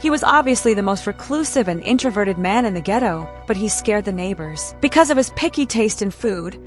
He was obviously the most reclusive and introverted man in the ghetto, but he scared the neighbors. Because of his picky taste in food,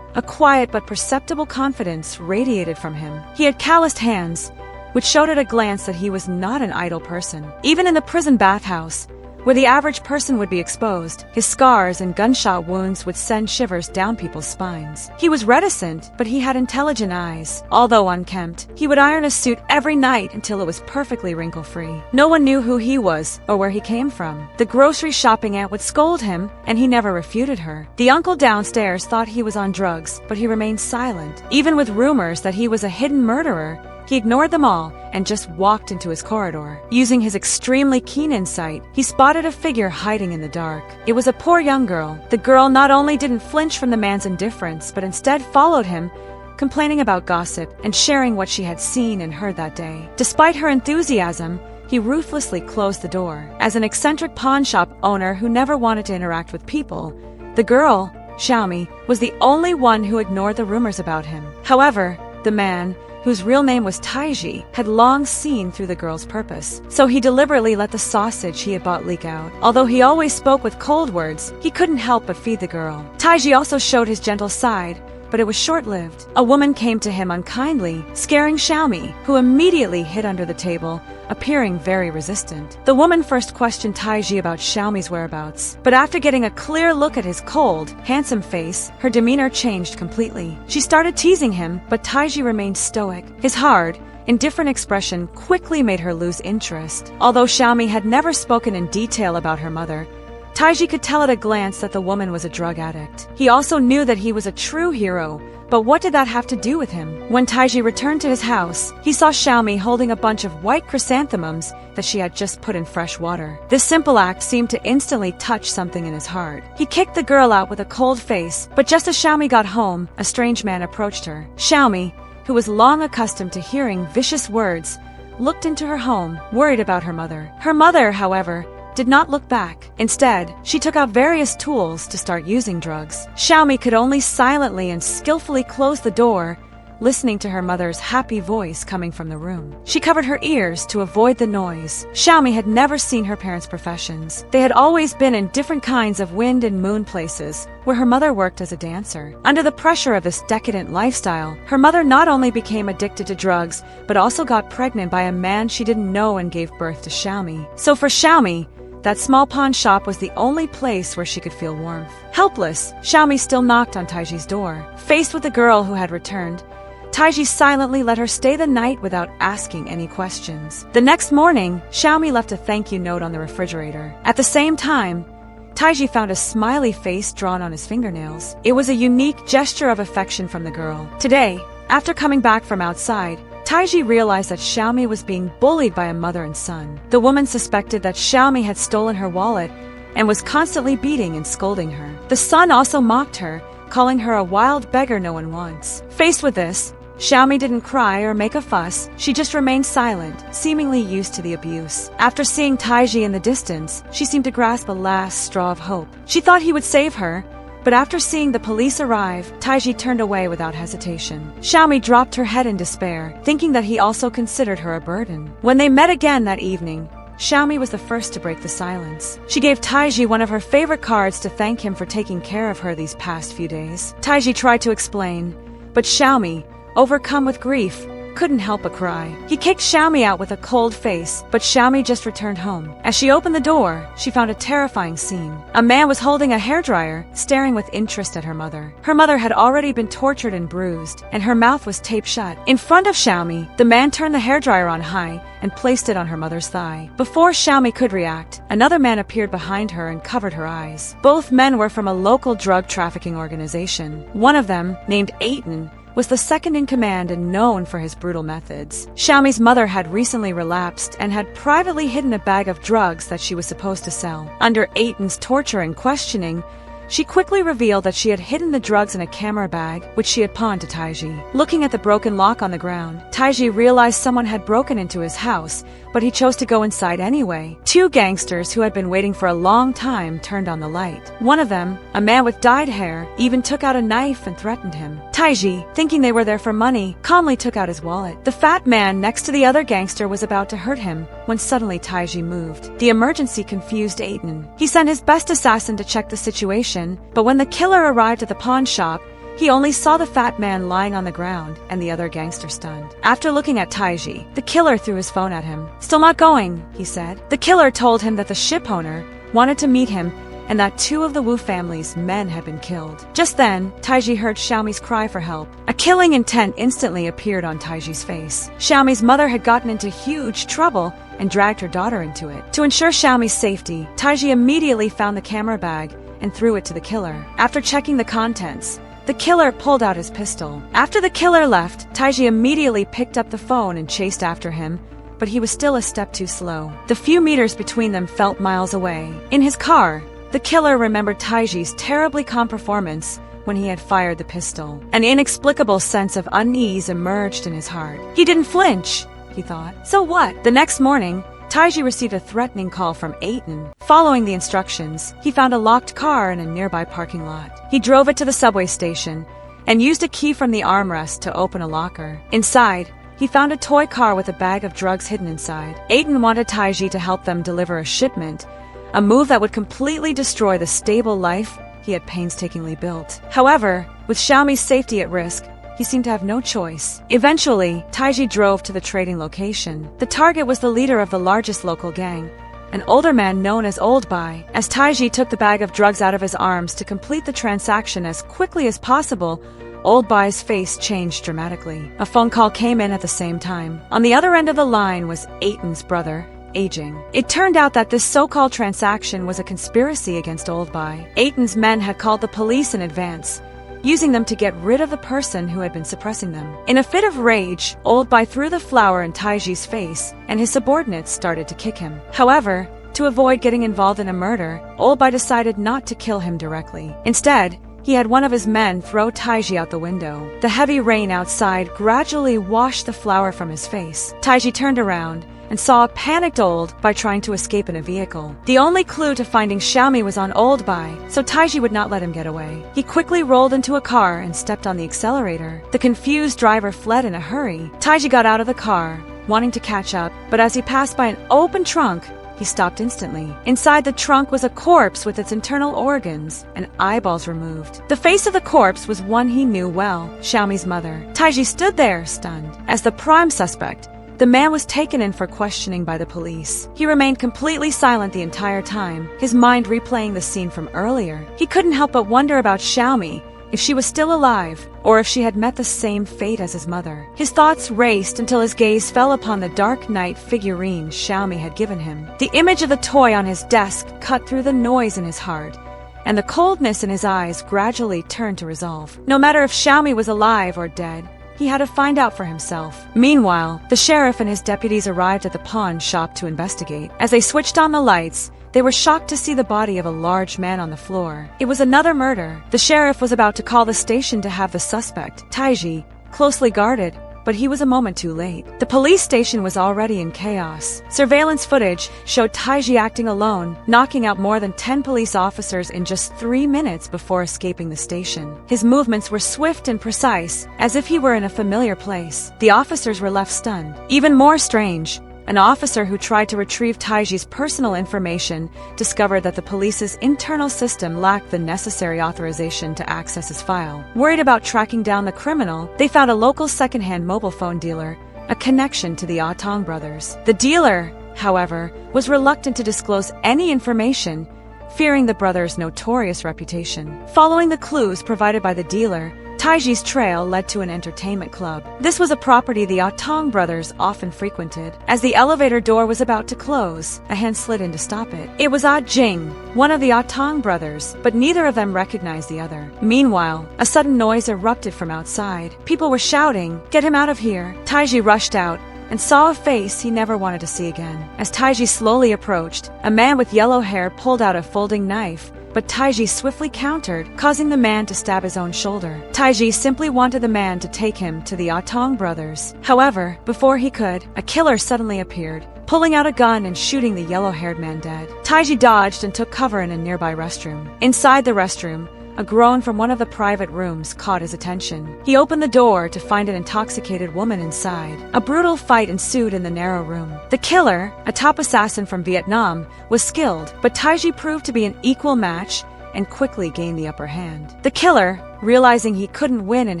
a quiet but perceptible confidence radiated from him. He had calloused hands, which showed at a glance that he was not an idle person. Even in the prison bathhouse, where the average person would be exposed, his scars and gunshot wounds would send shivers down people's spines. He was reticent, but he had intelligent eyes. Although unkempt, he would iron a suit every night until it was perfectly wrinkle-free. No one knew who he was or where he came from. The grocery shopping aunt would scold him, and he never refuted her. The uncle downstairs thought he was on drugs, but he remained silent. Even with rumors that he was a hidden murderer, he ignored them all and just walked into his corridor. Using his extremely keen insight, he spotted a figure hiding in the dark. It was a poor young girl. The girl not only didn't flinch from the man's indifference, but instead followed him, complaining about gossip and sharing what she had seen and heard that day. Despite her enthusiasm, he ruthlessly closed the door. As an eccentric pawn shop owner who never wanted to interact with people, the girl, Xiaomi, was the only one who ignored the rumors about him. However, the man, whose real name was Taiji, had long seen through the girl's purpose. So he deliberately let the sausage he had bought leak out. Although he always spoke with cold words, he couldn't help but feed the girl. Taiji also showed his gentle side, but it was short-lived. A woman came to him unkindly, scaring Xiaomi, who immediately hid under the table, appearing very resistant. The woman first questioned Taiji about Xiaomi's whereabouts, but after getting a clear look at his cold, handsome face, her demeanor changed completely. She started teasing him, but Taiji remained stoic. His hard, indifferent expression quickly made her lose interest. Although Xiaomi had never spoken in detail about her mother, Taiji could tell at a glance that the woman was a drug addict. He also knew that he was a true hero, but what did that have to do with him? When Taiji returned to his house, he saw Xiaomi holding a bunch of white chrysanthemums that she had just put in fresh water. This simple act seemed to instantly touch something in his heart. He kicked the girl out with a cold face, but just as Xiaomi got home, a strange man approached her. Xiaomi, who was long accustomed to hearing vicious words, looked into her home, worried about her mother. Her mother, however, did not look back. Instead, she took out various tools to start using drugs. Xiaomi could only silently and skillfully close the door, listening to her mother's happy voice coming from the room. She covered her ears to avoid the noise. Xiaomi had never seen her parents' professions. They had always been in different kinds of wind and moon places, where her mother worked as a dancer. Under the pressure of this decadent lifestyle, her mother not only became addicted to drugs, but also got pregnant by a man she didn't know and gave birth to Xiaomi. So for Xiaomi, that small pawn shop was the only place where she could feel warmth. Helpless, Xiaomi still knocked on Taiji's door. Faced with the girl who had returned, Taiji silently let her stay the night without asking any questions. The next morning, Xiaomi left a thank you note on the refrigerator. At the same time, Taiji found a smiley face drawn on his fingernails. It was a unique gesture of affection from the girl. Today, after coming back from outside, Taiji realized that Xiaomi was being bullied by a mother and son. The woman suspected that Xiaomi had stolen her wallet and was constantly beating and scolding her. The son also mocked her, calling her a wild beggar no one wants. Faced with this, Xiaomi didn't cry or make a fuss. She just remained silent, seemingly used to the abuse. After seeing Taiji in the distance, she seemed to grasp a last straw of hope. She thought he would save her, but after seeing the police arrive, Taiji turned away without hesitation. Xiaomi dropped her head in despair, thinking that he also considered her a burden. When they met again that evening, Xiaomi was the first to break the silence. She gave Taiji one of her favorite cards to thank him for taking care of her these past few days. Taiji tried to explain, but Xiaomi, overcome with grief, couldn't help but cry. He kicked Xiaomi out with a cold face, but Xiaomi just returned home. As she opened the door, she found a terrifying scene. A man was holding a hairdryer, staring with interest at her mother. Her mother had already been tortured and bruised, and her mouth was taped shut. In front of Xiaomi, the man turned the hairdryer on high and placed it on her mother's thigh. Before Xiaomi could react, another man appeared behind her and covered her eyes. Both men were from a local drug trafficking organization. One of them, named Aiton, was the second in command and known for his brutal methods. Xiaomi's mother had recently relapsed and had privately hidden a bag of drugs that she was supposed to sell. Under Aiton's torture and questioning, she quickly revealed that she had hidden the drugs in a camera bag, which she had pawned to Taiji. Looking at the broken lock on the ground, Taiji realized someone had broken into his house, but he chose to go inside anyway. Two gangsters who had been waiting for a long time turned on the light. One of them, a man with dyed hair, even took out a knife and threatened him. Taiji, thinking they were there for money, calmly took out his wallet. The fat man next to the other gangster was about to hurt him when suddenly Taiji moved. The emergency confused Aiden. He sent his best assassin to check the situation, but when the killer arrived at the pawn shop, he only saw the fat man lying on the ground and the other gangster stunned. After looking at Taiji, the killer threw his phone at him. "Still not going," he said. The killer told him that the ship owner wanted to meet him and that two of the Wu family's men had been killed. Just then, Taiji heard Xiaomi's cry for help. A killing intent instantly appeared on Taiji's face. Xiaomi's mother had gotten into huge trouble and dragged her daughter into it. To ensure Xiaomi's safety, Taiji immediately found the camera bag and threw it to the killer. After checking the contents, the killer pulled out his pistol. After the killer left, Taiji immediately picked up the phone and chased after him, but he was still a step too slow. The few meters between them felt miles away. In his car, the killer remembered Taiji's terribly calm performance when he had fired the pistol. An inexplicable sense of unease emerged in his heart. He didn't flinch, he thought. So what? The next morning, Taiji received a threatening call from Aiden. Following the instructions, he found a locked car in a nearby parking lot. He drove it to the subway station and used a key from the armrest to open a locker. Inside, he found a toy car with a bag of drugs hidden inside. Aiden wanted Taiji to help them deliver a shipment, a move that would completely destroy the stable life he had painstakingly built. However, with Xiaomi's safety at risk, he seemed to have no choice. Eventually, Taiji drove to the trading location. The target was the leader of the largest local gang, an older man known as Old Bai. As Taiji took the bag of drugs out of his arms to complete the transaction as quickly as possible, Old Bai's face changed dramatically. A phone call came in at the same time. On the other end of the line was Aiden's brother, Aging. It turned out that this so-called transaction was a conspiracy against Old Bai. Aiden's men had called the police in advance, using them to get rid of the person who had been suppressing them. In a fit of rage, Old Bai threw the flour in Taiji's face, and his subordinates started to kick him. However, to avoid getting involved in a murder, Old Bai decided not to kill him directly. Instead, he had one of his men throw Taiji out the window. The heavy rain outside gradually washed the flour from his face. Taiji turned around and saw a panicked Old Bai trying to escape in a vehicle. The only clue to finding Xiaomi was on Old Bai, so Taiji would not let him get away. He quickly rolled into a car and stepped on the accelerator. The confused driver fled in a hurry. Taiji got out of the car, wanting to catch up, but as he passed by an open trunk, he stopped instantly. Inside the trunk was a corpse with its internal organs and eyeballs removed. The face of the corpse was one he knew well, Xiaomi's mother. Taiji stood there, stunned. As the prime suspect, the man was taken in for questioning by the police. He remained completely silent the entire time, his mind replaying the scene from earlier. He couldn't help but wonder about Xiaomi, if she was still alive, or if she had met the same fate as his mother. His thoughts raced until his gaze fell upon the Dark Knight figurine Xiaomi had given him. The image of the toy on his desk cut through the noise in his heart, and the coldness in his eyes gradually turned to resolve. No matter if Xiaomi was alive or dead, he had to find out for himself. Meanwhile, the sheriff and his deputies arrived at the pawn shop to investigate. As they switched on the lights, they were shocked to see the body of a large man on the floor. It was another murder. The sheriff was about to call the station to have the suspect, Taiji, closely guarded, but he was a moment too late. The police station was already in chaos. Surveillance footage showed Taiji acting alone, knocking out more than 10 police officers in just 3 minutes before escaping the station. His movements were swift and precise, as if he were in a familiar place. The officers were left stunned. Even more strange, an officer who tried to retrieve Taiji's personal information discovered that the police's internal system lacked the necessary authorization to access his file. Worried about tracking down the criminal, they found a local second-hand mobile phone dealer, a connection to the Atong brothers. The dealer, however, was reluctant to disclose any information, fearing the brothers' notorious reputation. Following the clues provided by the dealer, Taiji's trail led to an entertainment club. This was a property the Atong brothers often frequented. As the elevator door was about to close, a hand slid in to stop it. It was Jing, one of the Atong brothers, but neither of them recognized the other. Meanwhile, a sudden noise erupted from outside. People were shouting, "Get him out of here!" Taiji rushed out and saw a face he never wanted to see again. As Taiji slowly approached, a man with yellow hair pulled out a folding knife, but Taiji swiftly countered, causing the man to stab his own shoulder. Taiji simply wanted the man to take him to the Atong brothers. However, before he could, a killer suddenly appeared, pulling out a gun and shooting the yellow-haired man dead. Taiji dodged and took cover in a nearby restroom. Inside the restroom, a groan from one of the private rooms caught his attention. He opened the door to find an intoxicated woman inside. A brutal fight ensued in the narrow room. The killer, a top assassin from Vietnam, was skilled, but Taiji proved to be an equal match and quickly gained the upper hand. The killer, realizing he couldn't win in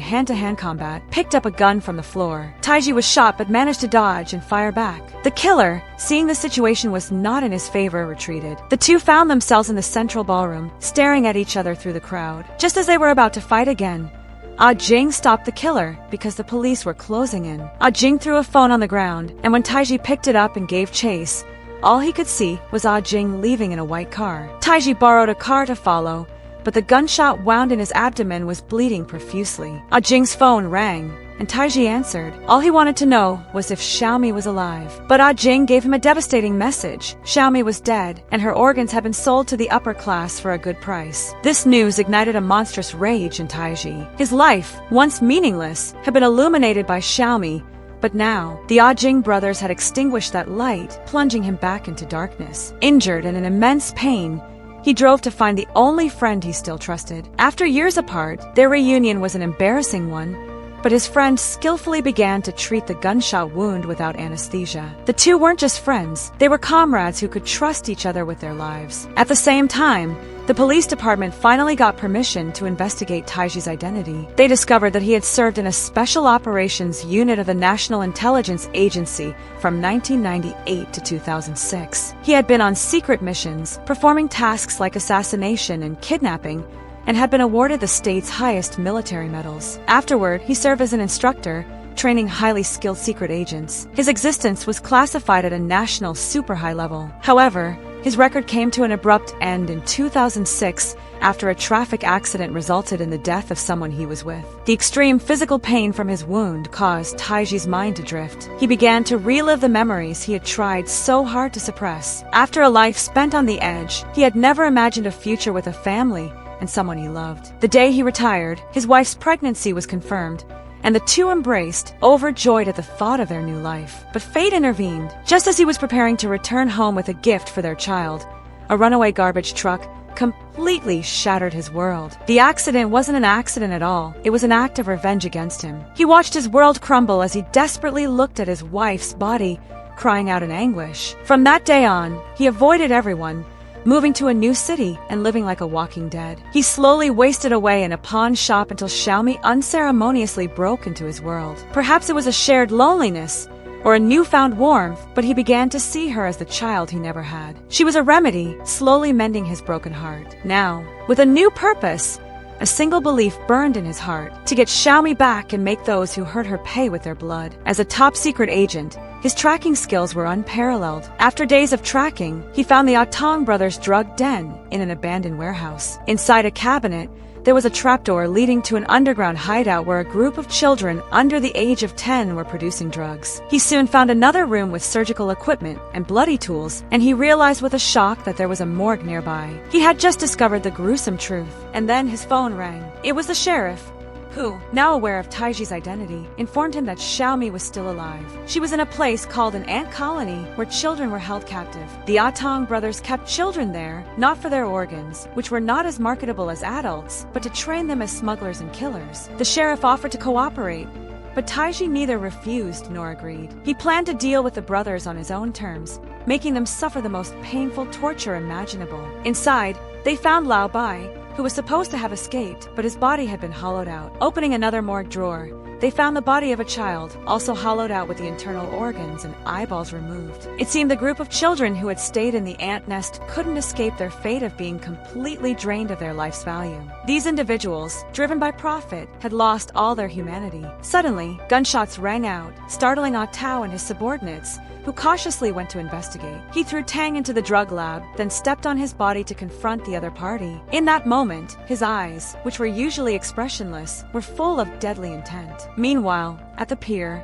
hand-to-hand combat, picked up a gun from the floor. Taiji was shot but managed to dodge and fire back. The killer, seeing the situation was not in his favor, retreated. The two found themselves in the central ballroom, staring at each other through the crowd. Just as they were about to fight again, Jing stopped the killer because the police were closing in. Jing threw a phone on the ground, and when Taiji picked it up and gave chase, all he could see was Jing leaving in a white car. Taiji borrowed a car to follow, but the gunshot wound in his abdomen was bleeding profusely. Jing's phone rang, and Taiji answered. All he wanted to know was if Xiaomi was alive. But Jing gave him a devastating message. Xiaomi was dead, and her organs had been sold to the upper class for a good price. This news ignited a monstrous rage in Taiji. His life, once meaningless, had been illuminated by Xiaomi, but now, the Jing brothers had extinguished that light, plunging him back into darkness. Injured and in immense pain, he drove to find the only friend he still trusted. After years apart, their reunion was an embarrassing one, but his friend skillfully began to treat the gunshot wound without anesthesia. The two weren't just friends, they were comrades who could trust each other with their lives. At the same time, the police department finally got permission to investigate Taiji's identity. They discovered that he had served in a special operations unit of the National Intelligence Agency from 1998 to 2006. He had been on secret missions, performing tasks like assassination and kidnapping, and had been awarded the state's highest military medals. Afterward, he served as an instructor, training highly skilled secret agents. His existence was classified at a national super high level. However, his record came to an abrupt end in 2006 after a traffic accident resulted in the death of someone he was with. The extreme physical pain from his wound caused Taiji's mind to drift. He began to relive the memories he had tried so hard to suppress. After a life spent on the edge, he had never imagined a future with a family and someone he loved. The day he retired, his wife's pregnancy was confirmed, and the two embraced, overjoyed at the thought of their new life. But fate intervened. Just as he was preparing to return home with a gift for their child, a runaway garbage truck completely shattered his world. The accident wasn't an accident at all. It was an act of revenge against him. He watched his world crumble as he desperately looked at his wife's body, crying out in anguish. From that day on, he avoided everyone, moving to a new city and living like a walking dead. He slowly wasted away in a pawn shop until Xiaomi unceremoniously broke into his world. Perhaps it was a shared loneliness or a newfound warmth, but he began to see her as the child he never had. She was a remedy, slowly mending his broken heart. Now, with a new purpose, a single belief burned in his heart: to get Xiaomi back and make those who hurt her pay with their blood. As a top-secret agent, his tracking skills were unparalleled. After days of tracking, he found the Tong brothers' drug den in an abandoned warehouse. Inside a cabinet, there was a trapdoor leading to an underground hideout where a group of children under the age of 10 were producing drugs. He soon found another room with surgical equipment and bloody tools, and he realized with a shock that there was a morgue nearby. He had just discovered the gruesome truth, and then his phone rang. It was the sheriff, who, now aware of Taiji's identity, informed him that Xiaomi was still alive. She was in a place called an ant colony where children were held captive. The Tong brothers kept children there, not for their organs, which were not as marketable as adults, but to train them as smugglers and killers. The sheriff offered to cooperate, but Taiji neither refused nor agreed. He planned to deal with the brothers on his own terms, making them suffer the most painful torture imaginable. Inside, they found Lao Bai, who was supposed to have escaped, but his body had been hollowed out. Opening another morgue drawer, they found the body of a child, also hollowed out with the internal organs and eyeballs removed. It seemed the group of children who had stayed in the ant nest couldn't escape their fate of being completely drained of their life's value. These individuals, driven by profit, had lost all their humanity. Suddenly, gunshots rang out, startling Tao and his subordinates, who cautiously went to investigate. He threw Tang into the drug lab, then stepped on his body to confront the other party. In that moment, his eyes, which were usually expressionless, were full of deadly intent. Meanwhile, at the pier,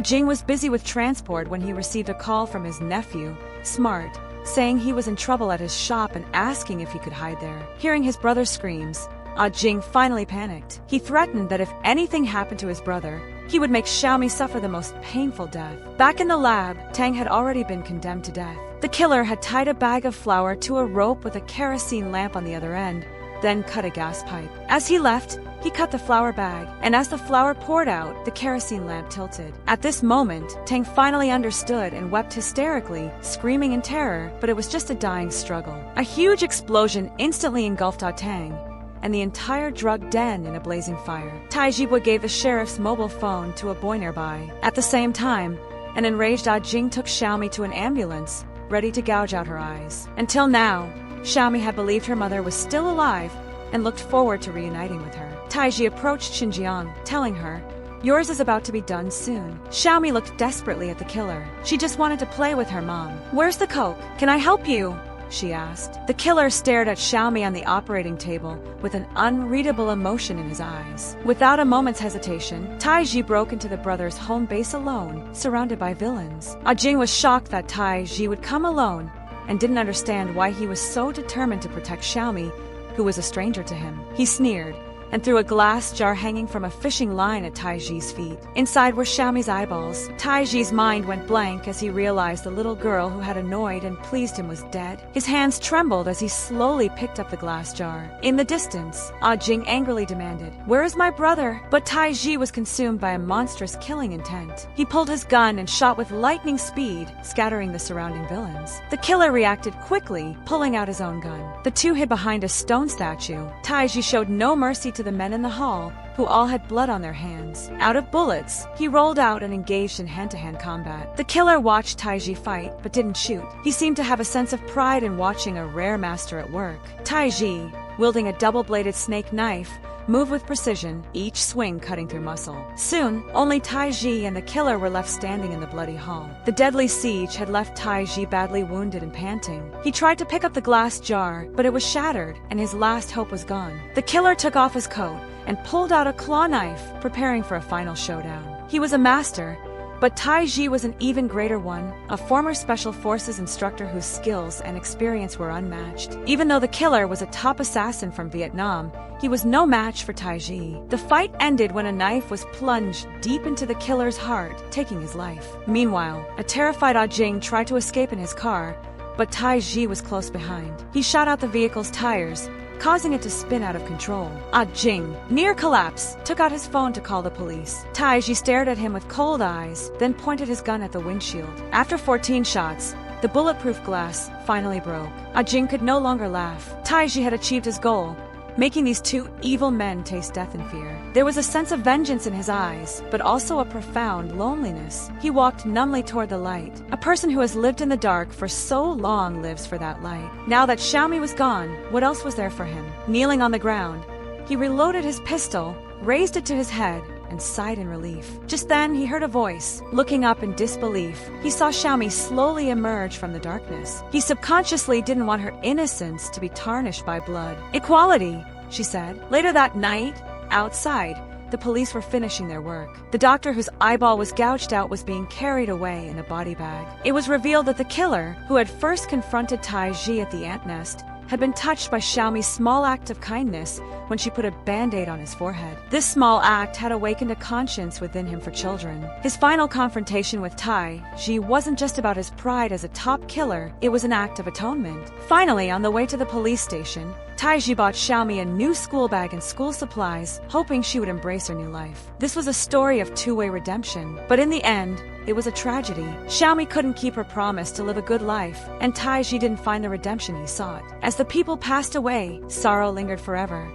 Jing was busy with transport when he received a call from his nephew, Smart, saying he was in trouble at his shop and asking if he could hide there. Hearing his brother's screams, Jing finally panicked. He threatened that if anything happened to his brother, he would make Xiaomi suffer the most painful death. Back in the lab, Tang had already been condemned to death. The killer had tied a bag of flour to a rope with a kerosene lamp on the other end, then cut a gas pipe. As he left, he cut the flour bag, and as the flour poured out, the kerosene lamp tilted. At this moment, Tang finally understood and wept hysterically, screaming in terror, but it was just a dying struggle. A huge explosion instantly engulfed Tang, and the entire drug den in a blazing fire. Tai Jibwa gave the sheriff's mobile phone to a boy nearby. At the same time, an enraged Jing took Xiaomi to an ambulance, ready to gouge out her eyes. Until now, Xiaomi had believed her mother was still alive and looked forward to reuniting with her. Taiji approached Xinjiang, telling her, "Yours is about to be done soon." Xiaomi looked desperately at the killer. She just wanted to play with her mom. "Where's the coke? Can I help you?" she asked. The killer stared at Xiaomi on the operating table with an unreadable emotion in his eyes. Without a moment's hesitation, Taiji broke into the brothers' home base alone, surrounded by villains. Jing was shocked that Taiji would come alone and didn't understand why he was so determined to protect Xiaomi, who was a stranger to him. He sneered and threw a glass jar hanging from a fishing line at Taiji's feet. Inside were Xiaomi's eyeballs. Taiji's mind went blank as he realized the little girl who had annoyed and pleased him was dead. His hands trembled as he slowly picked up the glass jar. In the distance, Jing angrily demanded, "Where is my brother?" But Taiji was consumed by a monstrous killing intent. He pulled his gun and shot with lightning speed, scattering the surrounding villains. The killer reacted quickly, pulling out his own gun. The two hid behind a stone statue. Taiji showed no mercy to the men in the hall, who all had blood on their hands. Out of bullets, he rolled out and engaged in hand-to-hand combat. The killer watched Taiji fight, but didn't shoot. He seemed to have a sense of pride in watching a rare master at work. Taiji, wielding a double-bladed snake knife, moved with precision, each swing cutting through muscle. Soon, only Taiji and the killer were left standing in the bloody hall. The deadly siege had left Taiji badly wounded and panting. He tried to pick up the glass jar, but it was shattered, and his last hope was gone. The killer took off his coat and pulled out a claw knife, preparing for a final showdown. He was a master, but Taiji was an even greater one, a former Special Forces instructor whose skills and experience were unmatched. Even though the killer was a top assassin from Vietnam, he was no match for Taiji. The fight ended when a knife was plunged deep into the killer's heart, taking his life. Meanwhile, a terrified Jing tried to escape in his car, but Taiji was close behind. He shot out the vehicle's tires, causing it to spin out of control. Jing, near collapse, took out his phone to call the police. Taiji stared at him with cold eyes, then pointed his gun at the windshield. After 14 shots, the bulletproof glass finally broke. Jing could no longer laugh. Taiji had achieved his goal, making these two evil men taste death and fear. There was a sense of vengeance in his eyes, but also a profound loneliness. He walked numbly toward the light. A person who has lived in the dark for so long lives for that light. Now that Xiaomi was gone, what else was there for him? Kneeling on the ground, he reloaded his pistol, raised it to his head, and sighed in relief. Just then, he heard a voice. Looking up in disbelief, he saw Xiaomi slowly emerge from the darkness. He subconsciously didn't want her innocence to be tarnished by blood. "Equality," she said. Later that night, outside, the police were finishing their work. The doctor whose eyeball was gouged out was being carried away in a body bag. It was revealed that the killer, who had first confronted Taiji at the ant nest, had been touched by Xiaomi's small act of kindness when she put a band-aid on his forehead. This small act had awakened a conscience within him for children. His final confrontation with Taiji wasn't just about his pride as a top killer, it was an act of atonement. Finally, on the way to the police station, Taiji bought Xiaomi a new school bag and school supplies, hoping she would embrace her new life. This was a story of two-way redemption, but in the end, it was a tragedy. Xiaomi couldn't keep her promise to live a good life, and Taiji didn't find the redemption he sought. As the people passed away, sorrow lingered forever.